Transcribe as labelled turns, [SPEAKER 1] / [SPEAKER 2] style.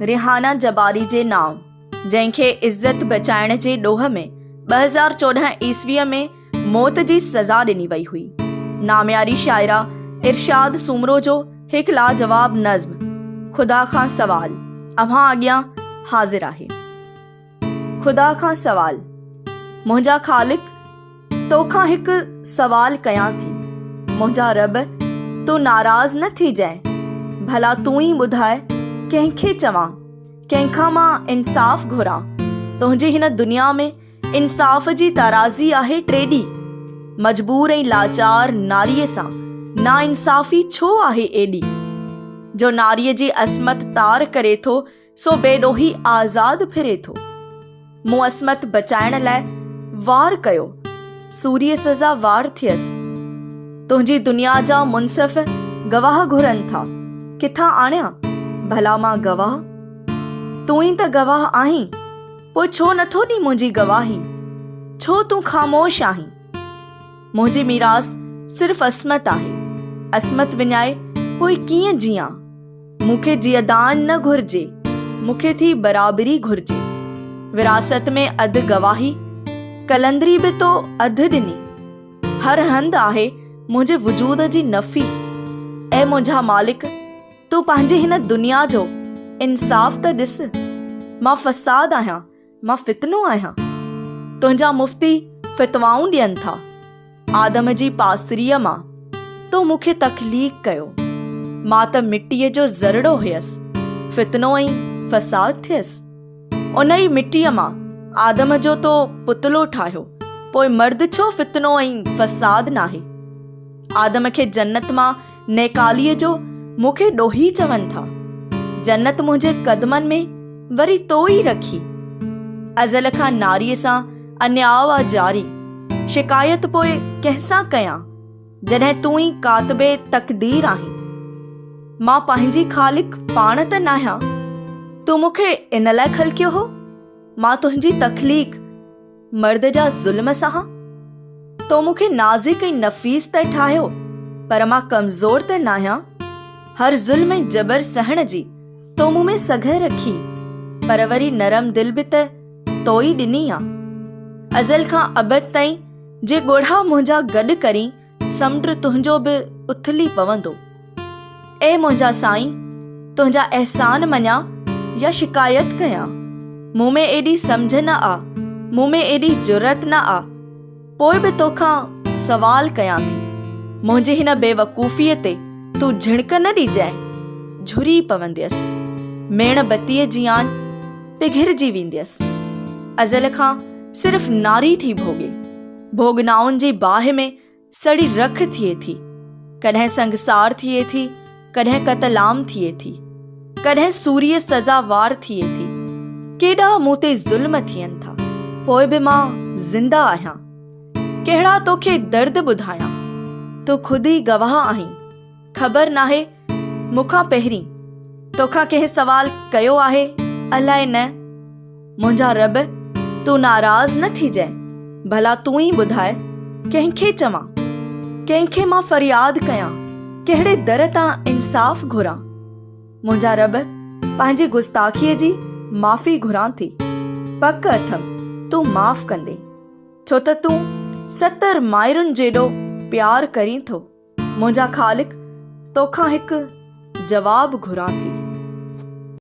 [SPEAKER 1] Rihanna जबारी जे नाव, जंहिंखे इज़त बचाइण जे ॾोह में 2014 ईस्वीअ में मौत जी सज़ा ॾिनी वई हुई। नामियारी शाइरा इरशाद सूमरो जो हिकु लाजवाब नज़्म खुदा खां सवाल अव्हां अॻियां हाज़िर आहे। खुदा खां सवाल। मुंहिंजा ख़ालिक, तोखां हिकु सवाल कयां थी। मुंहिंजा रब, तूं नाराज़ न थीजांइ। भला तूं ई ॿुधाए कंहिंखे चवां, कंहिंखां मां इंसाफ़ घुरां। तुंहिंजी हिन दुनिया में इंसाफ़ जी ताराज़ी आहे टेढ़ी। मजबूर ऐं लाचार नारीअ सां नाइंसाफ़ी छो आहे एॾी? जो नारीअ जी असमत तार करे थो, सो बेॾोही आज़ाद फिरे थो। मूं असमत बचाइण लाइ वार कयो, सूरीअ सज़ा वार थियसि। तुंहिंजी दुनिया जा मुनसिफ़ गवाह घुरनि था, किथां आणियां भला मां गवाह? तूं ई त गवाह आहीं, पोइ छो नथो ॾीं मुंहिंजी गवाही? छो तूं ख़ामोश आहीं? मुंहिंजी मीरास सिर्फ़ असमत आहे। असमत विञाए पोइ कीअं जियां? मूंखे जियदान न घुरिजे, मूंखे थी बराबरी घुरिजे। विरासत में अधु गवाही, कलंदरी बि तो अधु ॾिनी। हर हंधि आहे मुंहिंजे वजूद जी नफ़ी। ऐं मुंहिंजा मालिक, तूं पंहिंजे हिन दुनिया जो इंसाफ़ त ॾिस। मां फ़साद आहियां, मां फितनो आहियां। तुंहिंजा मुफ़्ती फ़ितवाऊं ॾियनि था। आदम जी पासरीअ मां तो मूंखे तख़लीक़ कयो। मां त मिटीअ जो ज़रड़ो हुयसि, फितनो ऐं फ़साद थियसि। उन ई मिटीअ मां आदम जो तो पुतलो ठाहियो, पोइ मर्द छो फितनो ऐं फ़साद नाहे? आदम खे जन्नत मां नेकालीअ जो मूंखे ॾोही चवनि था। जन्नत मुंहिंजे कदमनि में वरी तो ई रखी। अज़ल खां नारीअ सां अन्याउ आहे जारी। शिकायत पोइ कंहिंसां कयां, जॾहिं तूं ई कातिबे तक़दीर आहीं। मां पंहिंजी ख़ालिक पाण त नाहियां, तूं मूंखे इन लाइ ख़लकियो हो? मां तुंहिंजी तख़लीक़ मर्द जा ज़ुल्म सां? तो मूंखे नाज़िक ऐं नफ़ीस त ठाहियो, पर मां कमज़ोर त नाहियां। हर ज़ुल्म ऐं जबर सहण जी तो मूं में सघ रखी, पर वरी नरम दिल बि त तो ई ॾिनी आहे। अज़ल खां अबद ताईं जे ॻोढ़ा मुंहिंजा गॾु करी, समुंड तुंहिंजो बि उथली पवंदो। ए मुंहिंजा साईं, तुंहिंजा अहसान मञां या शिकायत कयां? मूं में एॾी सम्झ न आ, मूं में एॾी जुरत न आ, पोइ बि तोखां सवाल कयां थी। मुंहिंजी हिन बेवकूफ़ीअ ते तूं झिणक न ॾिजांइ। झुरी पवंदियसि, मेण बत्तीअ जी आन पिघिरजी वेंदियसि। अज़ल खां सिर्फ़ नारी थी भोॻे, भोगनाउनि जी बाहि में सड़ी रख थिए थी। कॾहिं संगसार थिए थी, कॾहिं क़तलाम थिए थी, कॾहिं सूरीअ सज़ावार थिए थी। केॾा मूं ते ज़ुल्म थियनि था, पोइ बि मां ज़िंदा आहियां। कहिड़ा तोखे दर्द ॿुधायां? तूं ख़ुदि ई गवाह आहीं। ख़बर नाहे मूंखां पहिरीं तोखां कंहिं सवाल कयो आहे, अलाए न। मुंहिंजा रब, तूं नाराज़ न थीजांइ। भला तूं ई ॿुधाए कंहिंखे चवां, कंहिंखे मां फ़रियाद कयां, कहिड़े दर तां इंसाफ़ घुरां? मुंहिंजा रब, पंहिंजी गुस्ताखीअ जी माफ़ी घुरां थी। पक अथम तूं माफ़ कंदे, छो त तूं 70 माइरुनि जेॾो प्यार करीं थो। मुंहिंजा ख़ालिक, तोखां हिकु जवाब घुरां थी।